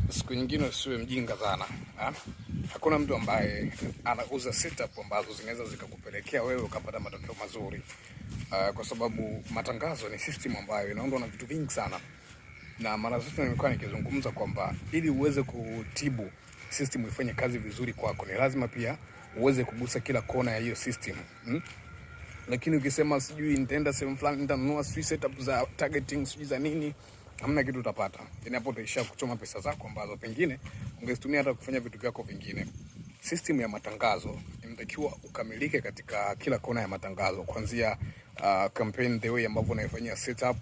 siku nyingine usiwe mjinga sana. Hakuna mtu ambaye anauza setup ambazo zinaweza zikakupelekea wewe ukapata matokeo mazuri. Kwa sababu matangazo ni system ambayo inaundwa na vitu vingi sana. Na mara zote nimekuwa nikizungumza kwamba ili uweze kutibu system ifanye kazi vizuri kwako, ni lazima pia uweze kugusa kila kona ya hiyo system. Lakini ukisema sijui nitaenda sehemu fulani nitanunua setup za targeting sijui za nini, hamna kitu utapata. Yaani hapo utaisha kuchoma pesa zako ambazo pengine ungezitumia hata kufanya vitu vyako vingine. System ya matangazo inatakiwa ukamilike katika kila kona ya matangazo, kuanzia campaign, the way ambavyo unaifanyia setup,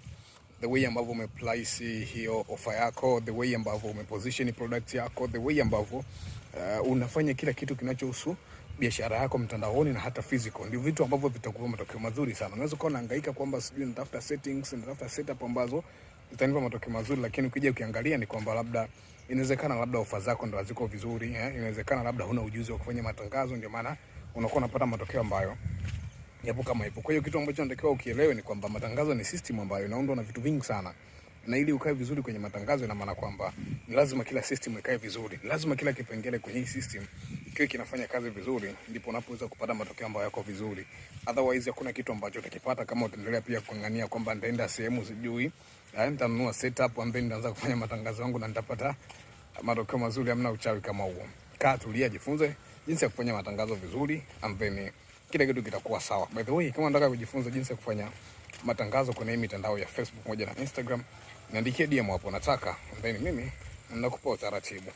the way ambavyo umeprice hiyo offer yako, the way ambavyo umeposition product yako, the way ambavyo unafanya kila kitu kinachohusu biashara yako mtandaoni na hata physical. Ndio vitu ambavyo vitakupa matokeo mazuri sana. Unaweza kuwa unahangaika kwamba sijui natafuta settings, natafuta setup ambazo zitanipa matokeo mazuri, lakini ukija ukiangalia ni kwamba labda inawezekana labda ofa zako ndo haziko vizuri, inawezekana labda huna ujuzi wa kufanya matangazo, ndio maana unakuwa unapata matokeo ambayo yapo kama hivyo. Kwa hiyo kitu ambacho unatakiwa ukielewe ni kwamba matangazo ni system ambayo inaundwa na vitu vingi sana. Na ili ukae vizuri kwenye matangazo, ina maana kwamba ni lazima kila system ikae vizuri. Lazima kila kipengele kwenye hii system kiwe kinafanya kazi vizuri, ndipo unapoweza kupata matokeo ambayo yako vizuri. Otherwise hakuna kitu ambacho utakipata kama utaendelea pia kung'ang'ania kwamba nitaenda sehemu sijui, nitanunua setup ambayo nitaanza kufanya matangazo yangu na nitapata matokeo mazuri. Hamna uchawi kama huo. Kaa tulia, jifunze jinsi ya kufanya matangazo vizuri, ambaye kila kitu kitakuwa sawa. By the way, kama unataka kujifunza jinsi ya kufanya matangazo kwenye mitandao ya Facebook moja na Instagram, niandikie DM hapo nataka, ambaye mimi nakupa utaratibu.